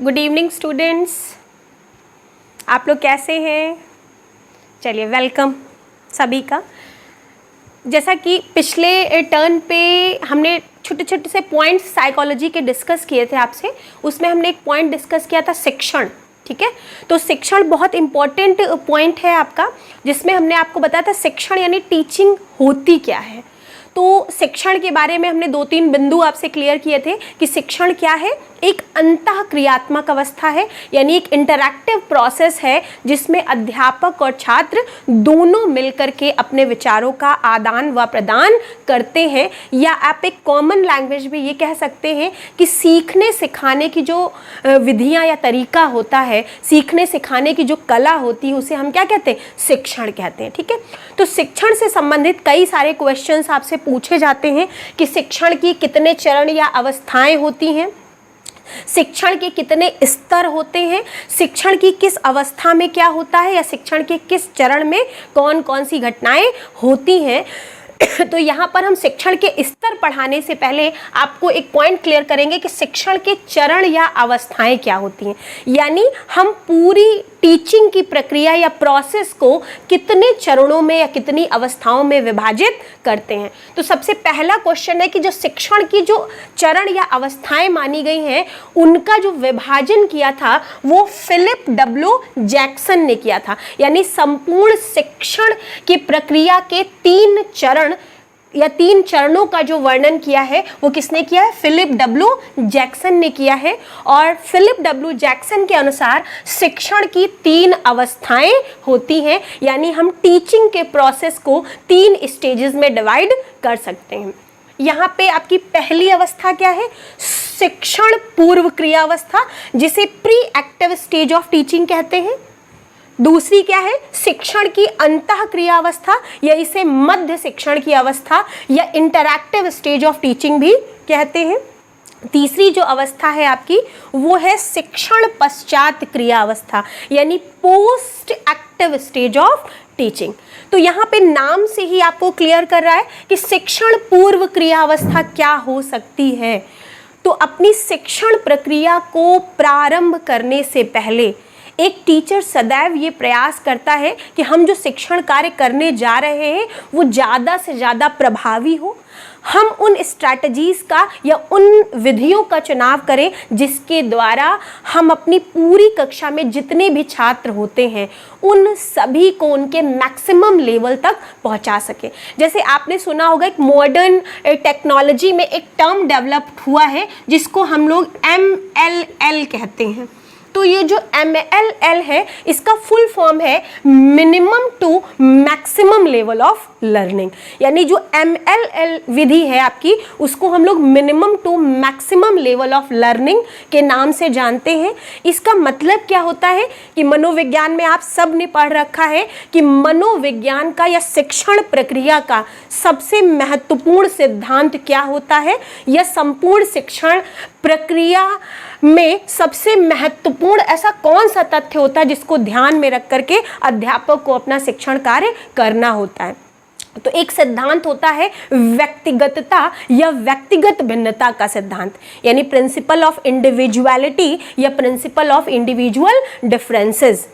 Good evening students, आप लोग कैसे हैं? चलिए वेलकम सभी का। जैसा कि पिछले टर्न पे हमने छोटे छोटे से पॉइंट्स साइकोलॉजी के डिस्कस किए थे आपसे, उसमें हमने एक पॉइंट डिस्कस किया था शिक्षण। ठीक है, तो शिक्षण बहुत इंपॉर्टेंट पॉइंट है आपका, जिसमें हमने आपको बताया था शिक्षण यानी टीचिंग होती क्या है। तो शिक्षण के बारे में हमने 2-3 बिंदु आपसे क्लियर किए थे कि शिक्षण क्या है। एक अंतः क्रियात्मक अवस्था है, यानी एक इंटरैक्टिव प्रोसेस है जिसमें अध्यापक और छात्र दोनों मिलकर के अपने विचारों का आदान व प्रदान करते हैं, या आप एक कॉमन लैंग्वेज में ये कह सकते हैं कि सीखने सिखाने की जो विधियां या तरीका होता है, सीखने सिखाने की जो कला होती है, उसे हम क्या कहते हैं? शिक्षण कहते हैं। ठीक है, तो शिक्षण से संबंधित कई सारे क्वेश्चंस आपसे पूछे जाते हैं कि शिक्षण की कितने चरण या अवस्थाएं होती हैं, शिक्षण के कितने स्तर होते हैं, शिक्षण की किस अवस्था में क्या होता है, या शिक्षण के किस चरण में कौन कौन सी घटनाएं होती हैं। तो यहाँ पर हम शिक्षण के स्तर पढ़ाने से पहले आपको एक पॉइंट क्लियर करेंगे कि शिक्षण के चरण या अवस्थाएं क्या होती हैं, यानी हम पूरी टीचिंग की प्रक्रिया या प्रोसेस को कितने चरणों में या कितनी अवस्थाओं में विभाजित करते हैं। तो सबसे पहला क्वेश्चन है कि जो शिक्षण की जो चरण या अवस्थाएं मानी गई हैं, उनका जो विभाजन किया था वो फिलिप डब्ल्यू जैक्सन ने किया था। यानी संपूर्ण शिक्षण की प्रक्रिया के 3 चरण या 3 चरणों का जो वर्णन किया है वो किसने किया है? फिलिप डब्ल्यू जैक्सन ने किया है। और फिलिप डब्ल्यू जैक्सन के अनुसार शिक्षण की 3 अवस्थाएं होती हैं, यानी हम टीचिंग के प्रोसेस को 3 स्टेजेस में डिवाइड कर सकते हैं। यहाँ पे आपकी पहली अवस्था क्या है? शिक्षण पूर्व क्रिया अवस्था, जिसे pre active stage of teaching कहते हैं। दूसरी क्या है? शिक्षण की अंतः क्रिया अवस्था, या इसे मध्य शिक्षण की अवस्था या इंटरैक्टिव स्टेज ऑफ टीचिंग भी कहते हैं। तीसरी जो अवस्था है आपकी वो है शिक्षण पश्चात क्रिया अवस्था, यानी post active stage of teaching. तो यहाँ पे नाम से ही आपको क्लियर कर रहा है कि शिक्षण पूर्व क्रिया अवस्था क्या हो सकती है। तो अपनी शिक्षण प्रक्रिया को प्रारंभ करने से पहले एक टीचर सदैव ये प्रयास करता है कि हम जो शिक्षण कार्य करने जा रहे हैं वो ज़्यादा से ज़्यादा प्रभावी हो। हम उन स्ट्रैटेजीज़ का या उन विधियों का चुनाव करें जिसके द्वारा हम अपनी पूरी कक्षा में जितने भी छात्र होते हैं उन सभी को उनके मैक्सिमम लेवल तक पहुंचा सके। जैसे आपने सुना होगा एक मॉडर्न टेक्नोलॉजी में एक टर्म डेवलप हुआ है जिसको हम लोग MLL कहते हैं। तो ये जो MLL है इसका फुल फॉर्म है minimum to maximum level of learning, यानी जो MLL विधि है आपकी उसको हम लोग minimum to maximum level of learning के नाम से जानते हैं। इसका मतलब क्या होता है कि मनोविज्ञान में आप सब ने पढ़ रखा है कि मनोविज्ञान का या शिक्षण प्रक्रिया का सबसे महत्वपूर्ण सिद्धांत क्या होता है, या संपूर्ण शिक्षण प्रक्रिया में सबसे महत्वपूर्ण ऐसा कौन सा तथ्य होता है जिसको ध्यान में रख करके अध्यापक को अपना शिक्षण कार्य करना होता है। तो एक सिद्धांत होता है व्यक्तिगतता या व्यक्तिगत भिन्नता का सिद्धांत, यानी प्रिंसिपल ऑफ इंडिविजुअलिटी या प्रिंसिपल ऑफ इंडिविजुअल डिफरेंसेस।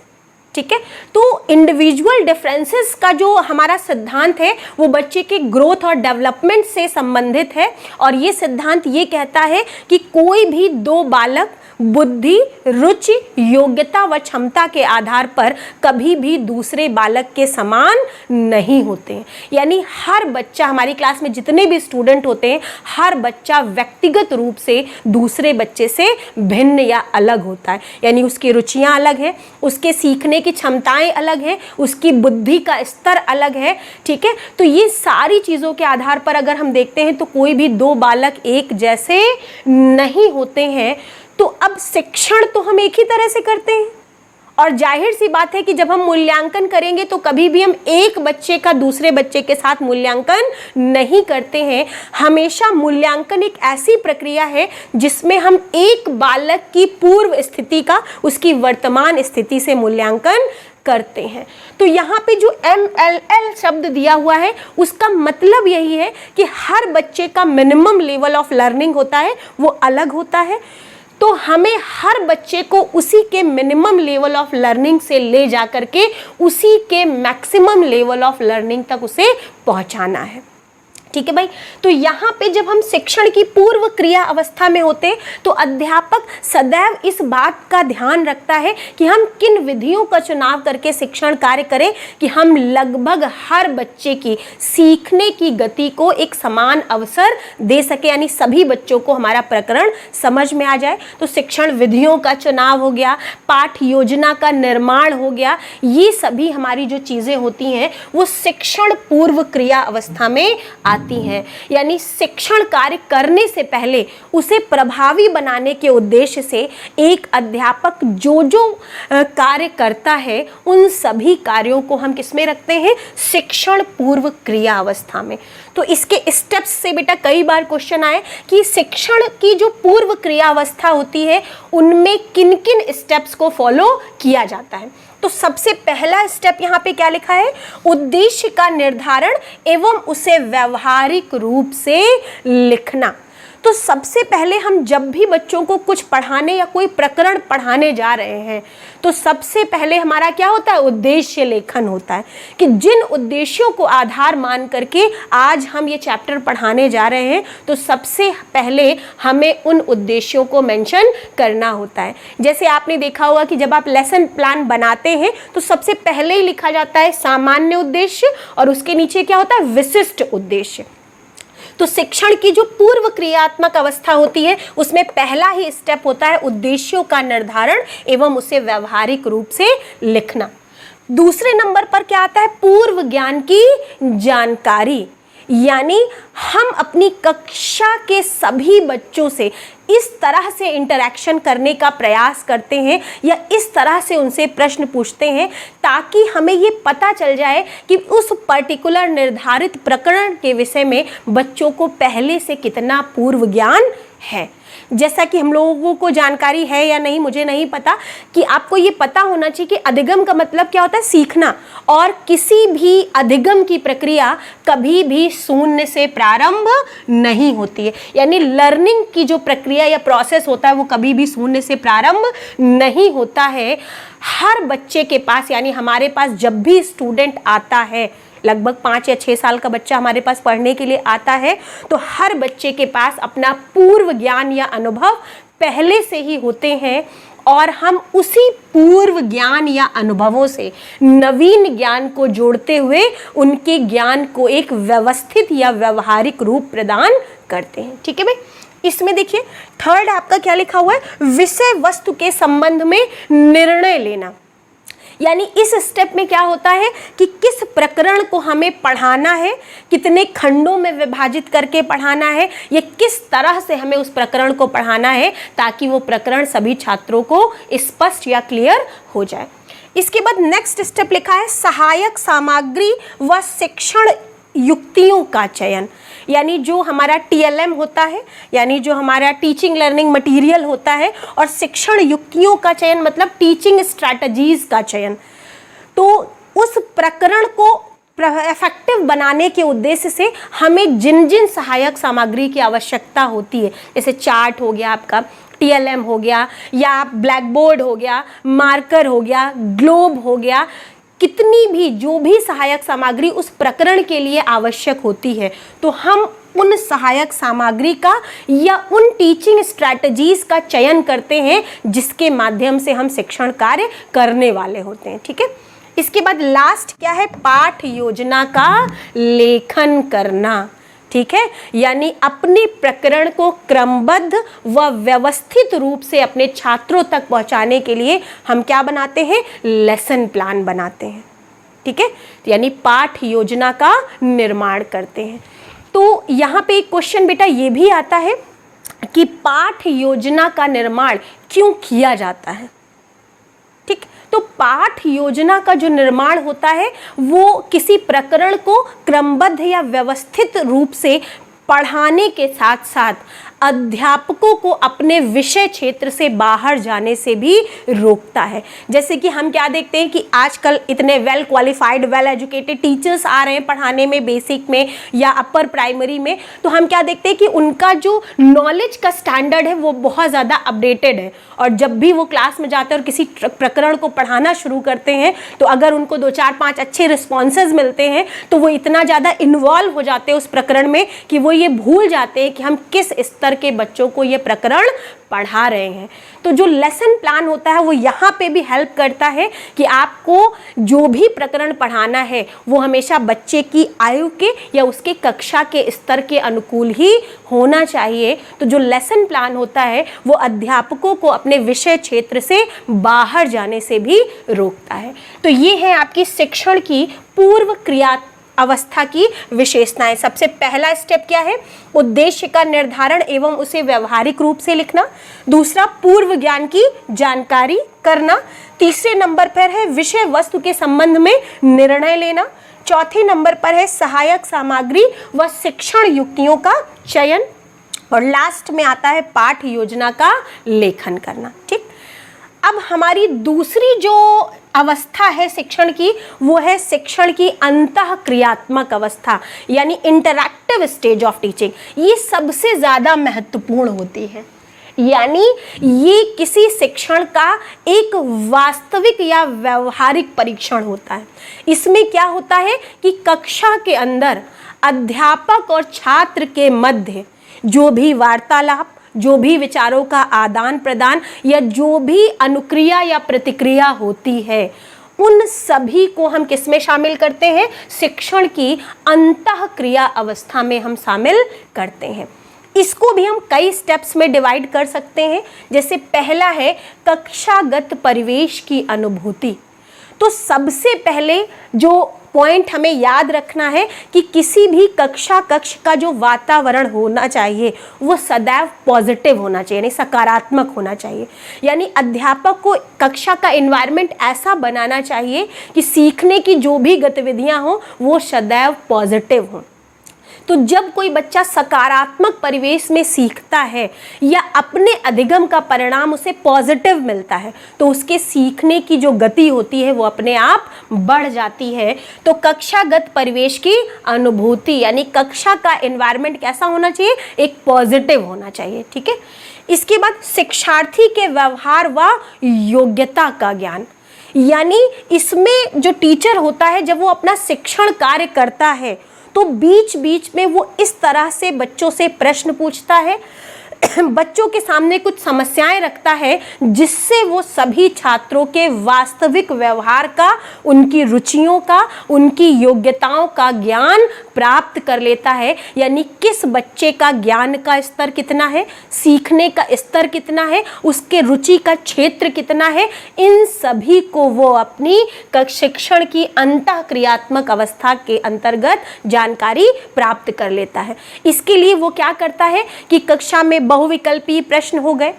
ठीक है, तो इंडिविजुअल डिफरेंसेस का जो हमारा सिद्धांत है वो बच्चे के ग्रोथ और डेवलपमेंट से संबंधित है। और ये सिद्धांत ये कहता है कि कोई भी 2 बालक बुद्धि, रुचि, योग्यता व क्षमता के आधार पर कभी भी दूसरे बालक के समान नहीं होते हैं। यानी हर बच्चा, हमारी क्लास में जितने भी स्टूडेंट होते हैं, हर बच्चा व्यक्तिगत रूप से दूसरे बच्चे से भिन्न या अलग होता है। यानी उसकी रुचियां अलग हैं, उसके सीखने की क्षमताएं अलग हैं, उसकी बुद्धि का स्तर अलग है। ठीक है, तो ये सारी चीज़ों के आधार पर अगर हम देखते हैं तो कोई भी 2 बालक एक जैसे नहीं होते हैं। तो अब शिक्षण तो हम एक ही तरह से करते हैं, और जाहिर सी बात है कि जब हम मूल्यांकन करेंगे तो कभी भी हम एक बच्चे का दूसरे बच्चे के साथ मूल्यांकन नहीं करते हैं। हमेशा मूल्यांकन एक ऐसी प्रक्रिया है जिसमें हम एक बालक की पूर्व स्थिति का उसकी वर्तमान स्थिति से मूल्यांकन करते हैं। तो यहाँ पे जो MLL शब्द दिया हुआ है उसका मतलब यही है कि हर बच्चे का मिनिमम लेवल ऑफ लर्निंग होता है वो अलग होता है। तो हमें हर बच्चे को उसी के मिनिमम लेवल ऑफ लर्निंग से ले जा करके उसी के मैक्सिमम लेवल ऑफ लर्निंग तक उसे पहुंचाना है। ठीक है भाई। तो यहाँ पे जब हम शिक्षण की पूर्व क्रिया अवस्था में होते हैं तो अध्यापक सदैव इस बात का ध्यान रखता है कि हम किन विधियों का चुनाव करके शिक्षण कार्य करें कि हम लगभग हर बच्चे की सीखने की गति को एक समान अवसर दे सके, यानी सभी बच्चों को हमारा प्रकरण समझ में आ जाए। तो शिक्षण विधियों का चुनाव हो गया, पाठ योजना का निर्माण हो गया, ये सभी हमारी जो चीज़ें होती हैं वो शिक्षण पूर्व क्रिया अवस्था में आती हैं। यानी शिक्षण कार्य करने से पहले उसे प्रभावी बनाने के उद्देश्य से एक अध्यापक जो जो कार्य करता है उन सभी कार्यों को हम किसमें रखते हैं, शिक्षण पूर्व क्रिया अवस्था में। तो इसके स्टेप्स से बेटा कई बार क्वेश्चन आए कि शिक्षण की जो पूर्व क्रिया अवस्था होती है उनमें किन किन स्टेप्स को फॉलो किया जाता है। तो सबसे पहला स्टेप यहाँ पे क्या लिखा है, उद्देश्य का निर्धारण एवं उसे व्यवहारिक रूप से लिखना। तो सबसे पहले हम जब भी बच्चों को कुछ पढ़ाने या कोई प्रकरण पढ़ाने जा रहे हैं तो सबसे पहले हमारा क्या होता है, उद्देश्य लेखन होता है कि जिन उद्देश्यों को आधार मान करके आज हम ये चैप्टर पढ़ाने जा रहे हैं तो सबसे पहले हमें उन उद्देश्यों को मेंशन करना होता है। जैसे आपने देखा होगा कि जब आप लेसन प्लान बनाते हैं तो सबसे पहले ही लिखा जाता है सामान्य उद्देश्य और उसके नीचे क्या होता है, विशिष्ट उद्देश्य। तो शिक्षण की जो पूर्व क्रियात्मक अवस्था होती है उसमें पहला ही स्टेप होता है उद्देश्यों का निर्धारण एवं उसे व्यवहारिक रूप से लिखना। दूसरे नंबर पर क्या आता है, पूर्व ज्ञान की जानकारी, यानी हम अपनी कक्षा के सभी बच्चों से इस तरह से इंटरैक्शन करने का प्रयास करते हैं या इस तरह से उनसे प्रश्न पूछते हैं ताकि हमें ये पता चल जाए कि उस पर्टिकुलर निर्धारित प्रकरण के विषय में बच्चों को पहले से कितना पूर्व ज्ञान है। जैसा कि हम लोगों को जानकारी है या नहीं मुझे नहीं पता, कि आपको ये पता होना चाहिए कि अधिगम का मतलब क्या होता है, सीखना, और किसी भी अधिगम की प्रक्रिया कभी भी शून्य से प्रारंभ नहीं होती है। यानी लर्निंग की जो प्रक्रिया या प्रोसेस होता है वो कभी भी शून्य से प्रारंभ नहीं होता है। हर बच्चे के पास, यानी हमारे पास जब भी स्टूडेंट आता है, लगभग 5 या 6 साल का बच्चा हमारे पास पढ़ने के लिए आता है, तो हर बच्चे के पास अपना पूर्व ज्ञान या अनुभव पहले से ही होते हैं और हम उसी पूर्व ज्ञान या अनुभवों से नवीन ज्ञान को जोड़ते हुए उनके ज्ञान को एक व्यवस्थित या व्यवहारिक रूप प्रदान करते हैं। ठीक है भाई। इसमें देखिए थर्ड आपका क्या लिखा हुआ है, विषय वस्तु के संबंध में निर्णय लेना। यानी इस स्टेप में क्या होता है कि किस प्रकरण को हमें पढ़ाना है, कितने खंडों में विभाजित करके पढ़ाना है, या किस तरह से हमें उस प्रकरण को पढ़ाना है ताकि वो प्रकरण सभी छात्रों को स्पष्ट या क्लियर हो जाए। इसके बाद नेक्स्ट स्टेप लिखा है सहायक सामग्री व शिक्षण युक्तियों का चयन। यानी जो हमारा TLM होता है, यानी जो हमारा टीचिंग लर्निंग मटेरियल होता है, और शिक्षण युक्तियों का चयन मतलब टीचिंग स्ट्रैटेजीज का चयन। तो उस प्रकरण को इफेक्टिव बनाने के उद्देश्य से हमें जिन जिन सहायक सामग्री की आवश्यकता होती है, जैसे चार्ट हो गया आपका, TLM हो गया, या ब्लैक बोर्ड हो गया, मार्कर हो गया, ग्लोब हो गया, कितनी भी जो भी सहायक सामग्री उस प्रकरण के लिए आवश्यक होती है, तो हम उन सहायक सामग्री का या उन टीचिंग स्ट्रैटेजीज का चयन करते हैं जिसके माध्यम से हम शिक्षण कार्य करने वाले होते हैं। ठीक है। इसके बाद लास्ट क्या है, पाठ योजना का लेखन करना। ठीक है। यानी अपने प्रकरण को क्रमबद्ध व व्यवस्थित रूप से अपने छात्रों तक पहुंचाने के लिए हम क्या बनाते हैं, लेसन प्लान बनाते हैं। ठीक है। यानी पाठ योजना का निर्माण करते हैं। तो यहाँ पे एक क्वेश्चन बेटा ये भी आता है कि पाठ योजना का निर्माण क्यों किया जाता है। ठीक। तो पाठ योजना का जो निर्माण होता है वो किसी प्रकरण को क्रमबद्ध या व्यवस्थित रूप से पढ़ाने के साथ साथ अध्यापकों को अपने विषय क्षेत्र से बाहर जाने से भी रोकता है। जैसे कि हम क्या देखते हैं कि आजकल इतने well qualified, well educated teachers आ रहे हैं पढ़ाने में, बेसिक में या अपर प्राइमरी में, तो हम क्या देखते हैं कि उनका जो नॉलेज का स्टैंडर्ड है वो बहुत ज़्यादा अपडेटेड है। और जब भी वो क्लास में जाते हैं और किसी प्रकरण को पढ़ाना शुरू करते हैं तो अगर उनको 2 4 5 अच्छे रिस्पॉन्सेज मिलते हैं तो वो इतना ज़्यादा इन्वॉल्व हो जाते हैं उस प्रकरण में कि वो ये भूल जाते हैं कि हम किस स्तर के बच्चों को ये प्रकरण पढ़ा रहे हैं। तो जो लेसन प्लान होता है वो यहाँ पे भी हेल्प करता है कि आपको जो भी प्रकरण पढ़ाना है वो हमेशा बच्चे की आयु के या उसके कक्षा के स्तर के अनुकूल ही होना चाहिए। तो जो लेसन प्लान होता है वो अध्यापकों को अपने विषय क्षेत्र से बाहर जाने से भी रोकता है। तो ये है आपकी शिक्षण की पूर्व क्रिया अवस्था की विशेषताएं। सबसे पहला स्टेप क्या है? उद्देश्य का निर्धारण एवं उसे व्यवहारिक रूप से लिखना। दूसरा, पूर्व ज्ञान की जानकारी करना। तीसरे नंबर पर है विषय वस्तु के संबंध में निर्णय लेना। चौथे नंबर पर है सहायक सामग्री व शिक्षण युक्तियों का चयन। और लास्ट में आता है पाठ योजना का लेखन करना। ठीक, अब हमारी दूसरी जो अवस्था है शिक्षण की वो है शिक्षण की अंतः क्रियात्मक अवस्था, यानी इंटरैक्टिव स्टेज ऑफ टीचिंग। ये सबसे ज़्यादा महत्वपूर्ण होती है, यानी ये किसी शिक्षण का एक वास्तविक या व्यवहारिक परीक्षण होता है। इसमें क्या होता है कि कक्षा के अंदर अध्यापक और छात्र के मध्य जो भी वार्तालाप, जो भी विचारों का आदान प्रदान या जो भी अनुक्रिया या प्रतिक्रिया होती है, उन सभी को हम किस में शामिल करते हैं? शिक्षण की अंतः क्रिया अवस्था में हम शामिल करते हैं। इसको भी हम कई स्टेप्स में डिवाइड कर सकते हैं। जैसे पहला है कक्षागत परिवेश की अनुभूति। तो सबसे पहले जो पॉइंट हमें याद रखना है कि किसी भी कक्ष का जो वातावरण होना चाहिए वो सदैव पॉजिटिव होना चाहिए, यानी सकारात्मक होना चाहिए। यानी अध्यापक को कक्षा का एनवायरनमेंट ऐसा बनाना चाहिए कि सीखने की जो भी गतिविधियां हों वो सदैव पॉजिटिव हों। तो जब कोई बच्चा सकारात्मक परिवेश में सीखता है या अपने अधिगम का परिणाम उसे पॉजिटिव मिलता है तो उसके सीखने की जो गति होती है वो अपने आप बढ़ जाती है। तो कक्षागत परिवेश की अनुभूति, यानी कक्षा का एनवायरनमेंट कैसा होना चाहिए? एक पॉजिटिव होना चाहिए। ठीक है, इसके बाद शिक्षार्थी के व्यवहार व योग्यता का ज्ञान, यानी इसमें जो टीचर होता है जब वो अपना शिक्षण कार्य करता है तो बीच बीच में वो इस तरह से बच्चों से प्रश्न पूछता है, बच्चों के सामने कुछ समस्याएं रखता है जिससे वो सभी छात्रों के वास्तविक व्यवहार का, उनकी रुचियों का, उनकी योग्यताओं का ज्ञान प्राप्त कर लेता है। यानी किस बच्चे का ज्ञान का स्तर कितना है, सीखने का स्तर कितना है, उसके रुचि का क्षेत्र कितना है, इन सभी को वो अपनी शिक्षण की अंतः क्रियात्मक अवस्था के अंतर्गत जानकारी प्राप्त कर लेता है। इसके लिए वो क्या करता है कि कक्षा में बहुविकल्पी प्रश्न हो गए,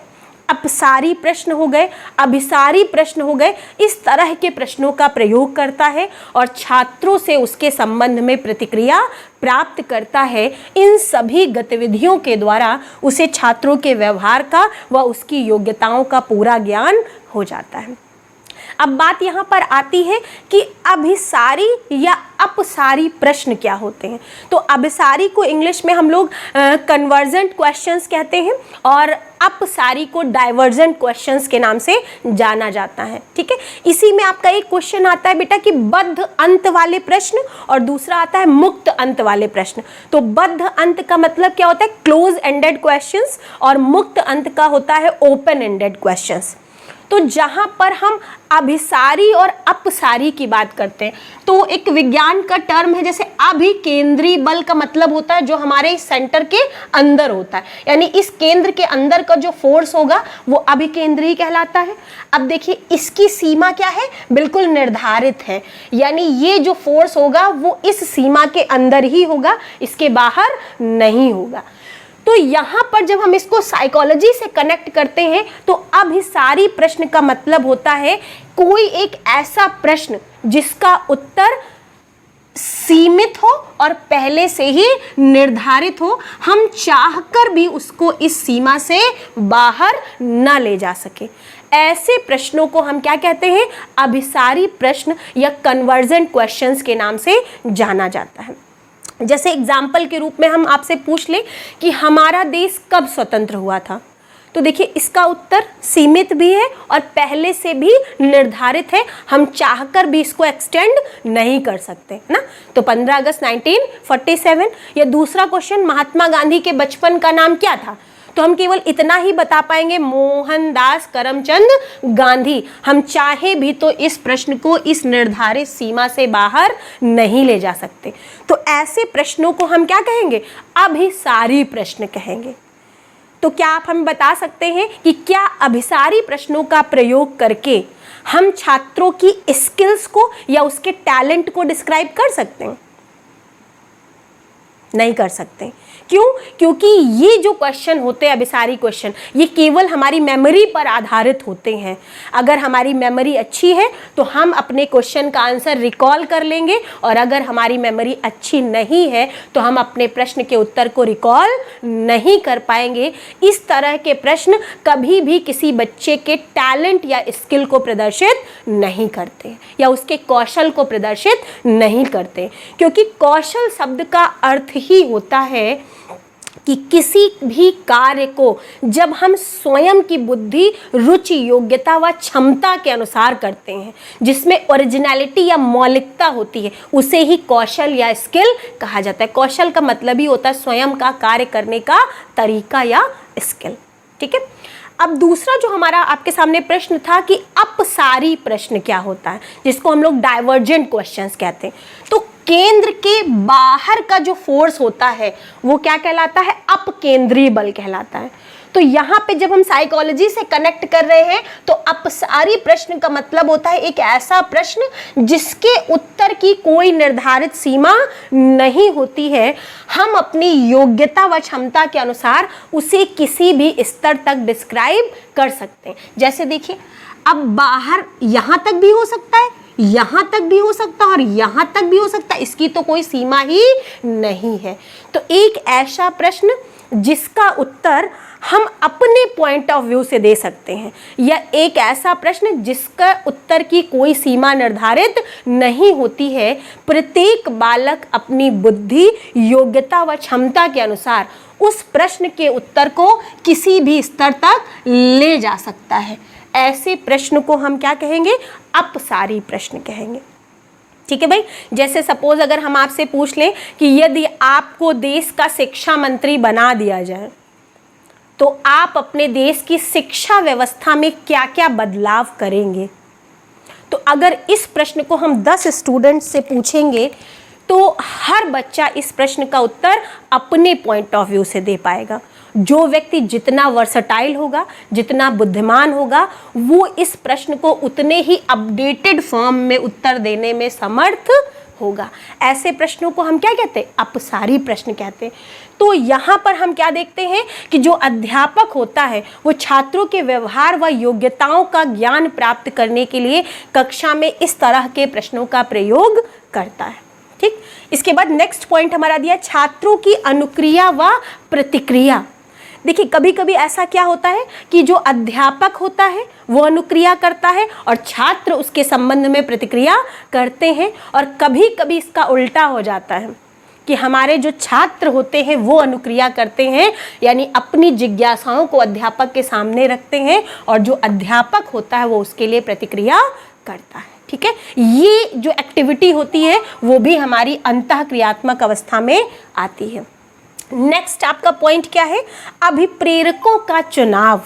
अपसारी प्रश्न हो गए, अभिसारी प्रश्न हो गए, इस तरह के प्रश्नों का प्रयोग करता है और छात्रों से उसके संबंध में प्रतिक्रिया प्राप्त करता है। इन सभी गतिविधियों के द्वारा उसे छात्रों के व्यवहार का व उसकी योग्यताओं का पूरा ज्ञान हो जाता है। अब बात यहाँ पर आती है कि अभिसारी या अपसारी प्रश्न क्या होते हैं। तो अभिसारी को इंग्लिश में हम लोग कन्वर्जेंट क्वेश्चंस कहते हैं और अपसारी को डाइवर्जेंट क्वेश्चंस के नाम से जाना जाता है। ठीक है, इसी में आपका एक क्वेश्चन आता है बेटा कि बद्ध अंत वाले प्रश्न और दूसरा आता है मुक्त अंत वाले प्रश्न। तो बद्ध अंत का मतलब क्या होता है? क्लोज एंडेड क्वेश्चंस, और मुक्त अंत का होता है ओपन एंडेड क्वेश्चंस। तो जहाँ पर हम अभिसारी और अपसारी की बात करते हैं तो एक विज्ञान का टर्म है, जैसे अभिकेंद्री बल का मतलब होता है जो हमारे सेंटर के अंदर होता है, यानी इस केंद्र के अंदर का जो फोर्स होगा वो अभिकेंद्री कहलाता है। अब देखिए इसकी सीमा क्या है? बिल्कुल निर्धारित है, यानी ये जो फोर्स होगा वो इस सीमा के अंदर ही होगा, इसके बाहर नहीं होगा। तो यहाँ पर जब हम इसको साइकोलॉजी से कनेक्ट करते हैं तो अभिसारी प्रश्न का मतलब होता है कोई एक ऐसा प्रश्न जिसका उत्तर सीमित हो और पहले से ही निर्धारित हो, हम चाहकर भी उसको इस सीमा से बाहर न ले जा सके। ऐसे प्रश्नों को हम क्या कहते हैं? अभिसारी प्रश्न या कन्वर्जेंट क्वेश्चंस के नाम से जाना जाता है। जैसे एग्जाम्पल के रूप में हम आपसे पूछ लें कि हमारा देश कब स्वतंत्र हुआ था, तो देखिए इसका उत्तर सीमित भी है और पहले से भी निर्धारित है, हम चाहकर भी इसको एक्सटेंड नहीं कर सकते ना। तो 15 अगस्त 1947। या दूसरा क्वेश्चन, महात्मा गांधी के बचपन का नाम क्या था, तो हम केवल इतना ही बता पाएंगे, मोहनदास करमचंद गांधी। हम चाहे भी तो इस प्रश्न को इस निर्धारित सीमा से बाहर नहीं ले जा सकते। तो ऐसे प्रश्नों को हम क्या कहेंगे? अभिसारी प्रश्न कहेंगे। तो क्या आप हमें बता सकते हैं कि क्या अभिसारी प्रश्नों का प्रयोग करके हम छात्रों की स्किल्स को या उसके टैलेंट को डिस्क्राइब कर सकते हैं? नहीं कर सकते। क्यों? क्योंकि ये जो क्वेश्चन होते हैं, अभिसारी क्वेश्चन, ये केवल हमारी मेमोरी पर आधारित होते हैं। अगर हमारी मेमोरी अच्छी है तो हम अपने क्वेश्चन का आंसर रिकॉल कर लेंगे, और अगर हमारी मेमोरी अच्छी नहीं है तो हम अपने प्रश्न के उत्तर को रिकॉल नहीं कर पाएंगे। इस तरह के प्रश्न कभी भी किसी बच्चे के टैलेंट या स्किल को प्रदर्शित नहीं करते या उसके कौशल को प्रदर्शित नहीं करते, क्योंकि कौशल शब्द का अर्थ ही होता है कि किसी भी कार्य को जब हम स्वयं की बुद्धि, रुचि, योग्यता व क्षमता के अनुसार करते हैं, जिसमें ओरिजिनलिटी या मौलिकता होती है, उसे ही कौशल या स्किल कहा जाता है। कौशल का मतलब ही होता है स्वयं का कार्य करने का तरीका या स्किल। ठीक है। अब दूसरा जो हमारा आपके सामने प्रश्न था कि अपसारी प्रश्न क्या होता है, जिसको हम लोग डाइवर्जेंट क्वेश्चंस कहते हैं। तो केंद्र के बाहर का जो फोर्स होता है वो क्या कहलाता है? अपकेंद्रीय बल कहलाता है। तो यहाँ पे जब हम साइकोलॉजी से कनेक्ट कर रहे हैं तो अपसारी प्रश्न का मतलब होता है एक ऐसा प्रश्न जिसके उत्तर की कोई निर्धारित सीमा नहीं होती है। हम अपनी योग्यता व क्षमता के अनुसार उसे किसी भी स्तर तक डिस्क्राइब कर सकते हैं। जैसे देखिए, अब बाहर यहाँ तक भी हो सकता है, यहाँ तक भी हो सकता है और यहाँ तक भी हो सकता है, इसकी तो कोई सीमा ही नहीं है। तो एक ऐसा प्रश्न जिसका उत्तर हम अपने पॉइंट ऑफ व्यू से दे सकते हैं, या एक ऐसा प्रश्न जिसका उत्तर की कोई सीमा निर्धारित नहीं होती है। प्रत्येक बालक अपनी बुद्धि, योग्यता व क्षमता के अनुसार उस प्रश्न के उत्तर को किसी भी स्तर तक ले जा सकता है। ऐसे प्रश्न को हम क्या कहेंगे? अपसारी प्रश्न कहेंगे। ठीक है भाई। जैसे सपोज अगर हम आपसे पूछ लें कि यदि आपको देश का शिक्षा मंत्री बना दिया जाए तो आप अपने देश की शिक्षा व्यवस्था में क्या क्या बदलाव करेंगे, तो अगर इस प्रश्न को हम 10 स्टूडेंट से पूछेंगे तो हर बच्चा इस प्रश्न का उत्तर अपने पॉइंट ऑफ व्यू से दे पाएगा। जो व्यक्ति जितना वर्सटाइल होगा, जितना बुद्धिमान होगा, वो इस प्रश्न को उतने ही अपडेटेड फॉर्म में उत्तर देने में समर्थ होगा। ऐसे प्रश्नों को हम क्या कहते हैं? अपसारी प्रश्न कहते हैं। तो यहाँ पर हम क्या देखते हैं कि जो अध्यापक होता है वो छात्रों के व्यवहार व योग्यताओं का ज्ञान प्राप्त करने के लिए कक्षा में इस तरह के प्रश्नों का प्रयोग करता है। ठीक। इसके बाद नेक्स्ट पॉइंट हमारा दिया छात्रों की अनुक्रिया व प्रतिक्रिया। देखिए, कभी कभी ऐसा क्या होता है कि जो अध्यापक होता है वो अनुक्रिया करता है और छात्र उसके संबंध में प्रतिक्रिया करते हैं, और कभी कभी इसका उल्टा हो जाता है कि हमारे जो छात्र होते हैं वो अनुक्रिया करते हैं, यानी अपनी जिज्ञासाओं को अध्यापक के सामने रखते हैं, और जो अध्यापक होता है वो उसके लिए प्रतिक्रिया करता है। ठीक है। ये जो एक्टिविटी होती है वो भी हमारी अंतःक्रियात्मक अवस्था में आती है। नेक्स्ट आपका पॉइंट क्या है? अभिप्रेरकों का चुनाव।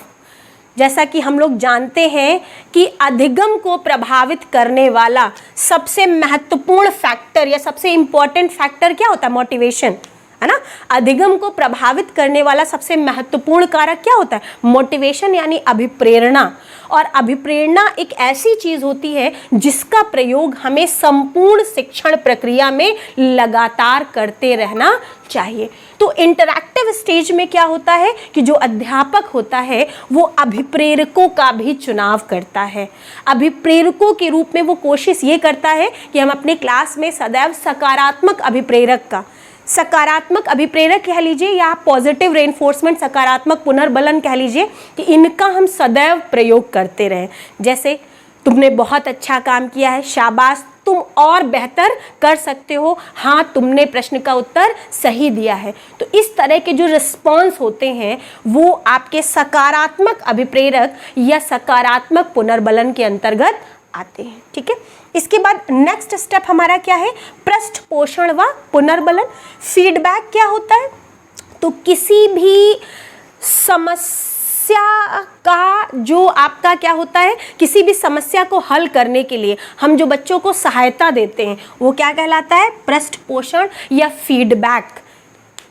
जैसा कि हम लोग जानते हैं कि अधिगम को प्रभावित करने वाला सबसे महत्वपूर्ण फैक्टर या सबसे इंपॉर्टेंट फैक्टर क्या होता है? मोटिवेशन। है ना। अधिगम को प्रभावित करने वाला सबसे महत्वपूर्ण कारक क्या होता है? मोटिवेशन यानी अभिप्रेरणा। और अभिप्रेरणा एक ऐसी चीज होती है जिसका प्रयोग हमें संपूर्ण शिक्षण प्रक्रिया में लगातार करते रहना चाहिए। तो इंटरैक्टिव स्टेज में क्या होता है कि जो अध्यापक होता है वो अभिप्रेरकों का भी चुनाव करता है। अभिप्रेरकों के रूप में वो कोशिश ये करता है कि हम अपने क्लास में सदैव सकारात्मक अभिप्रेरक कह लीजिए या पॉजिटिव रेनफोर्समेंट, सकारात्मक पुनर्बलन कह लीजिए, कि इनका हम सदैव प्रयोग करते रहें। जैसे तुमने बहुत अच्छा काम किया है, शाबाश, तुम और बेहतर कर सकते हो, हाँ तुमने प्रश्न का उत्तर सही दिया है। तो इस तरह के जो रिस्पॉन्स होते हैं वो आपके सकारात्मक अभिप्रेरक या सकारात्मक पुनर्बलन के अंतर्गत आते हैं। ठीक है, इसके बाद नेक्स्ट स्टेप हमारा क्या है? पृष्ठ पोषण व पुनर्बलन। फीडबैक क्या होता है? तो किसी भी समस्या का जो आपका क्या होता है, किसी भी समस्या को हल करने के लिए हम जो बच्चों को सहायता देते हैं वो क्या कहलाता है? पृष्ठ पोषण या फीडबैक।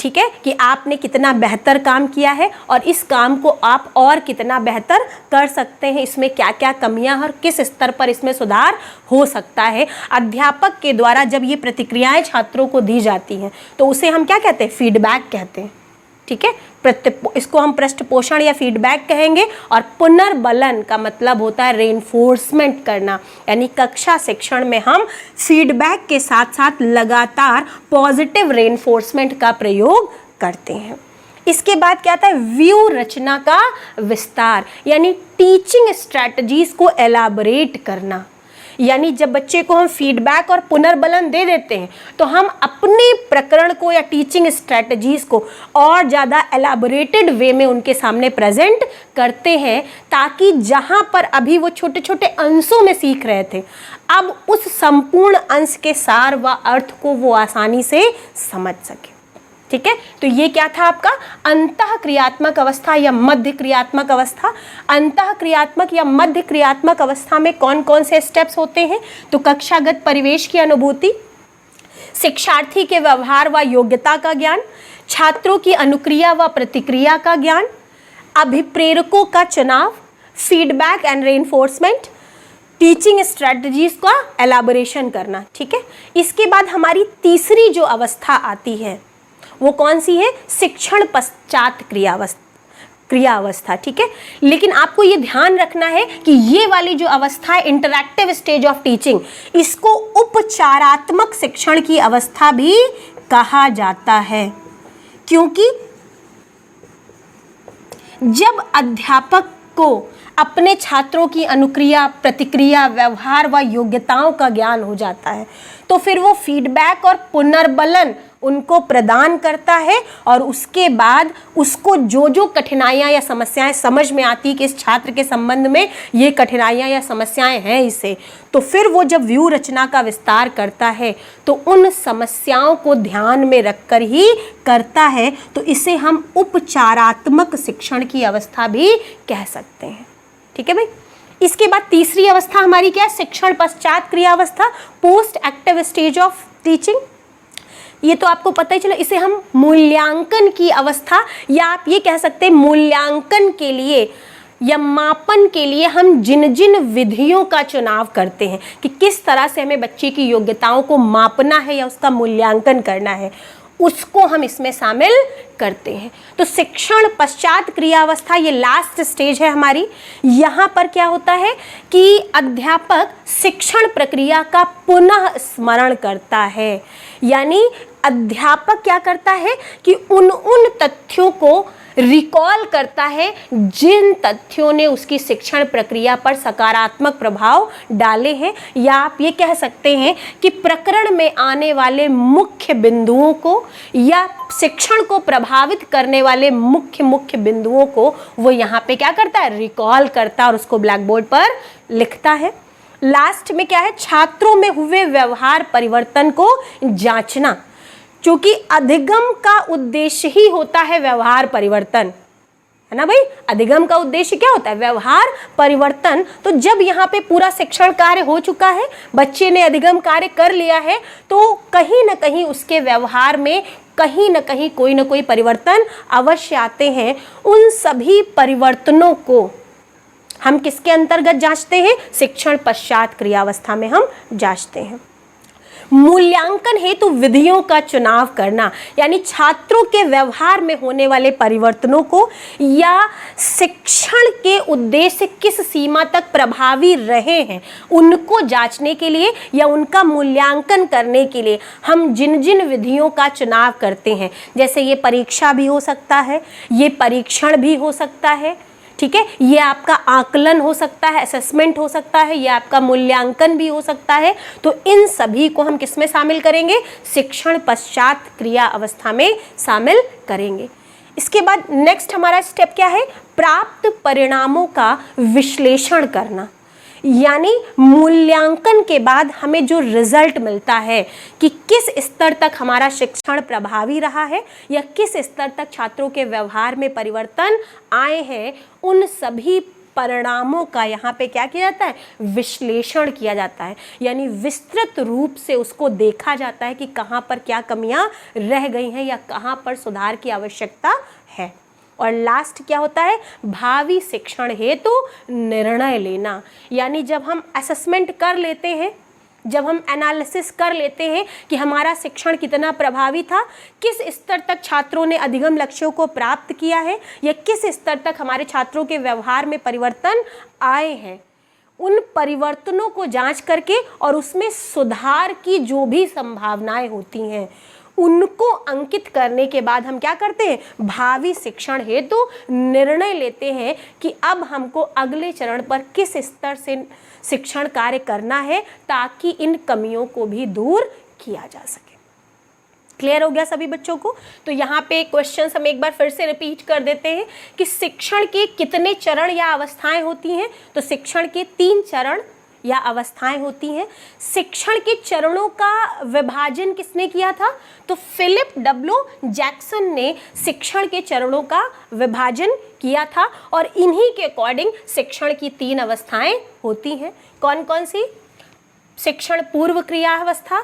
ठीक है, कि आपने कितना बेहतर काम किया है और इस काम को आप और कितना बेहतर कर सकते हैं, इसमें क्या क्या कमियां और किस स्तर पर इसमें सुधार हो सकता है। अध्यापक के द्वारा जब ये प्रतिक्रियाएं छात्रों को दी जाती हैं तो उसे हम क्या कहते हैं? फीडबैक कहते हैं। ठीक है, इसको हम पृष्ठ पोषण या फीडबैक कहेंगे। और पुनर्बलन का मतलब होता है रेनफोर्समेंट करना, यानी कक्षा शिक्षण में हम फीडबैक के साथ साथ लगातार पॉजिटिव रेनफोर्समेंट का प्रयोग करते हैं। इसके बाद क्या आता है? व्यू रचना का विस्तार, यानी टीचिंग स्ट्रैटेजीज को एलाबोरेट करना। यानी जब बच्चे को हम फीडबैक और पुनर्बलन दे देते हैं तो हम अपने प्रकरण को या टीचिंग स्ट्रैटेजीज को और ज़्यादा एलाबोरेटेड वे में उनके सामने प्रेजेंट करते हैं, ताकि जहाँ पर अभी वो छोटे छोटे अंशों में सीख रहे थे, अब उस संपूर्ण अंश के सार व अर्थ को वो आसानी से समझ सके। ठीक है, तो ये क्या था आपका? अंतः क्रियात्मक अवस्था या मध्य क्रियात्मक अवस्था। अंतः क्रियात्मक या मध्य क्रियात्मक अवस्था में कौन कौन से स्टेप्स होते हैं? तो कक्षागत परिवेश की अनुभूति, शिक्षार्थी के व्यवहार व योग्यता का ज्ञान, छात्रों की अनुक्रिया व प्रतिक्रिया का ज्ञान, अभिप्रेरकों का चुनाव, feedback and reinforcement, teaching strategies का एलाबोरेशन करना। ठीक है, इसके बाद हमारी तीसरी जो अवस्था आती है वो कौन सी है? शिक्षण पश्चात क्रिया अवस्था। ठीक है, लेकिन आपको ये ध्यान रखना है कि ये वाली जो अवस्था है इंटरैक्टिव स्टेज ऑफ टीचिंग, इसको उपचारात्मक शिक्षण की अवस्था भी कहा जाता है, क्योंकि जब अध्यापक को अपने छात्रों की अनुक्रिया, प्रतिक्रिया, व्यवहार व योग्यताओं का ज्ञान हो जाता है तो फिर वो फीडबैक और पुनर्बलन उनको प्रदान करता है, और उसके बाद उसको जो जो कठिनाइयाँ या समस्याएं समझ में आती कि इस छात्र के संबंध में ये कठिनाइयाँ या समस्याएं हैं इसे, तो फिर वो जब व्यू रचना का विस्तार करता है तो उन समस्याओं को ध्यान में रखकर ही करता है। तो इसे हम उपचारात्मक शिक्षण की अवस्था भी कह सकते हैं। ठीक है भाई, इसके बाद तीसरी अवस्था हमारी क्या है? शिक्षण पश्चात क्रिया अवस्था, post active stage of teaching. ये तो आपको पता ही चला, इसे हम मूल्यांकन की अवस्था या आप ये कह सकते हैं मूल्यांकन के लिए या मापन के लिए हम जिन जिन विधियों का चुनाव करते हैं कि किस तरह से हमें बच्चे की योग्यताओं को मापना है या उसका मूल्यांकन करना है, उसको हम इसमें शामिल करते हैं। तो शिक्षण पश्चात क्रिया अवस्था ये लास्ट स्टेज है हमारी। यहाँ पर क्या होता है कि अध्यापक शिक्षण प्रक्रिया का पुनः स्मरण करता है, यानी अध्यापक क्या करता है कि उन तथ्यों को रिकॉल करता है जिन तथ्यों ने उसकी शिक्षण प्रक्रिया पर सकारात्मक प्रभाव डाले हैं, या आप ये कह सकते हैं कि प्रकरण में आने वाले मुख्य बिंदुओं को या शिक्षण को प्रभावित करने वाले मुख्य बिंदुओं को वो यहाँ पे क्या करता है? रिकॉल करता है और उसको ब्लैक बोर्ड पर लिखता है। लास्ट में क्या है? छात्रों में हुए व्यवहार परिवर्तन को जांचना, क्योंकि अधिगम का उद्देश्य ही होता है व्यवहार परिवर्तन, है ना भाई? अधिगम का उद्देश्य क्या होता है? व्यवहार परिवर्तन। तो जब यहाँ पे पूरा शिक्षण कार्य हो चुका है, बच्चे ने अधिगम कार्य कर लिया है, तो कहीं ना कहीं उसके व्यवहार में कहीं ना कहीं कोई ना कोई परिवर्तन अवश्य आते हैं। उन सभी परिवर्तनों को हम किसके अंतर्गत जांचते हैं? शिक्षण पश्चात क्रियावस्था में हम जांचते हैं। मूल्यांकन हेतु विधियों का चुनाव करना, यानी छात्रों के व्यवहार में होने वाले परिवर्तनों को या शिक्षण के उद्देश्य किस सीमा तक प्रभावी रहे हैं उनको जांचने के लिए या उनका मूल्यांकन करने के लिए हम जिन जिन विधियों का चुनाव करते हैं, जैसे ये परीक्षा भी हो सकता है, ये परीक्षण भी हो सकता है, ठीक है, ये आपका आकलन हो सकता है, असेसमेंट हो सकता है, ये आपका मूल्यांकन भी हो सकता है। तो इन सभी को हम किस में शामिल करेंगे? शिक्षण पश्चात क्रिया अवस्था में शामिल करेंगे। इसके बाद नेक्स्ट हमारा स्टेप क्या है? प्राप्त परिणामों का विश्लेषण करना, यानी मूल्यांकन के बाद हमें जो रिजल्ट मिलता है कि किस स्तर तक हमारा शिक्षण प्रभावी रहा है या किस स्तर तक छात्रों के व्यवहार में परिवर्तन आए हैं, उन सभी परिणामों का यहाँ पे क्या किया जाता है? विश्लेषण किया जाता है, यानी विस्तृत रूप से उसको देखा जाता है कि कहाँ पर क्या कमियां रह गई हैं या कहाँ पर सुधार की आवश्यकता है। और लास्ट क्या होता है? भावी शिक्षण हेतु निर्णय लेना, यानी जब हम असेसमेंट कर लेते हैं, जब हम एनालिसिस कर लेते हैं कि हमारा शिक्षण कितना प्रभावी था, किस स्तर तक छात्रों ने अधिगम लक्ष्यों को प्राप्त किया है या किस स्तर तक हमारे छात्रों के व्यवहार में परिवर्तन आए हैं, उन परिवर्तनों को जांच करके और उसमें सुधार की जो भी संभावनाएं होती हैं उनको अंकित करने के बाद हम क्या करते हैं? भावी शिक्षण हेतु निर्णय लेते हैं कि अब हमको अगले चरण पर किस स्तर से शिक्षण कार्य करना है ताकि इन कमियों को भी दूर किया जा सके। क्लियर हो गया सभी बच्चों को? तो यहाँ पे क्वेश्चन हम एक बार फिर से रिपीट कर देते हैं कि शिक्षण के कितने चरण या अवस्थाएं होती हैं? तो शिक्षण के 3 चरण या अवस्थाएं होती हैं। शिक्षण के चरणों का विभाजन किसने किया था? तो फिलिप डब्ल्यू जैक्सन ने शिक्षण के चरणों का विभाजन किया था और इन्हीं के अकॉर्डिंग शिक्षण की 3 अवस्थाएं होती हैं। कौन कौन सी? शिक्षण पूर्व क्रियावस्था,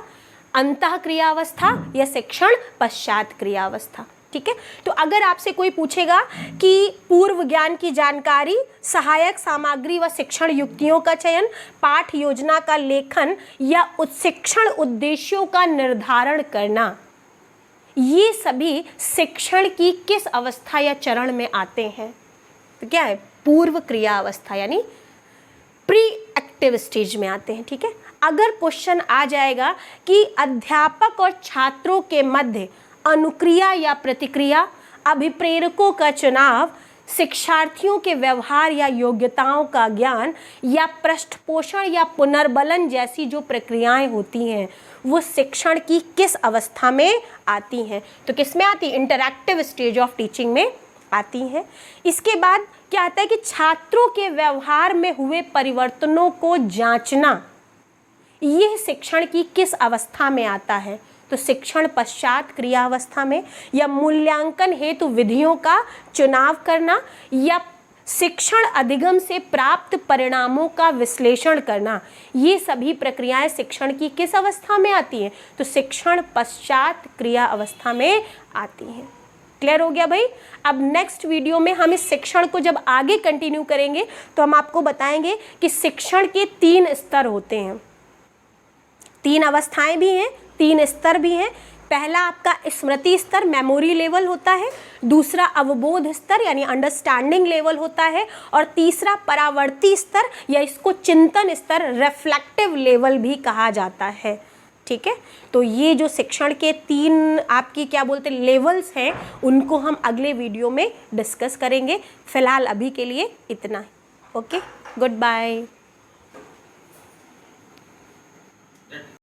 अंतः क्रियावस्था या शिक्षण पश्चात क्रियावस्था। ठीक है, तो अगर आपसे कोई पूछेगा कि पूर्व ज्ञान की जानकारी, सहायक सामग्री व शिक्षण युक्तियों का चयन, पाठ योजना का लेखन या शिक्षण उद्देश्यों का निर्धारण करना, ये सभी शिक्षण की किस अवस्था या चरण में आते हैं? तो क्या है? पूर्व क्रिया अवस्था यानी प्री एक्टिव स्टेज में आते हैं। ठीक है, अगर क्वेश्चन आ जाएगा कि अध्यापक और छात्रों के मध्य अनुक्रिया या प्रतिक्रिया, अभिप्रेरकों का चुनाव, शिक्षार्थियों के व्यवहार या योग्यताओं का ज्ञान या पृष्ठपोषण या पुनर्बलन जैसी जो प्रक्रियाएं होती हैं वो शिक्षण की किस अवस्था में आती हैं? तो किस में आती? इंटरैक्टिव स्टेज ऑफ टीचिंग में आती हैं। इसके बाद क्या आता है कि छात्रों के व्यवहार में हुए परिवर्तनों को जांचना, यह शिक्षण की किस अवस्था में आता है? तो शिक्षण पश्चात क्रियावस्था में, या मूल्यांकन हेतु विधियों का चुनाव करना, या शिक्षण अधिगम से प्राप्त परिणामों का विश्लेषण करना, ये सभी प्रक्रियाएं शिक्षण की किस अवस्था में आती हैं? तो शिक्षण पश्चात क्रिया अवस्था में आती हैं। क्लियर हो गया भाई? अब नेक्स्ट वीडियो में हम इस शिक्षण को जब आगे कंटिन्यू करेंगे तो हम आपको बताएंगे कि शिक्षण के 3 स्तर होते हैं, 3 अवस्थाएं भी हैं, 3 स्तर भी हैं। पहला आपका स्मृति स्तर, मेमोरी लेवल होता है, दूसरा अवबोध स्तर यानी अंडरस्टैंडिंग लेवल होता है, और तीसरा परावर्ती स्तर या इसको चिंतन स्तर, रिफ्लेक्टिव लेवल भी कहा जाता है। ठीक है, तो ये जो शिक्षण के 3 आपकी क्या बोलते लेवल्स हैं उनको हम अगले वीडियो में डिस्कस करेंगे। फिलहाल अभी के लिए इतना ही। Okay, good bye.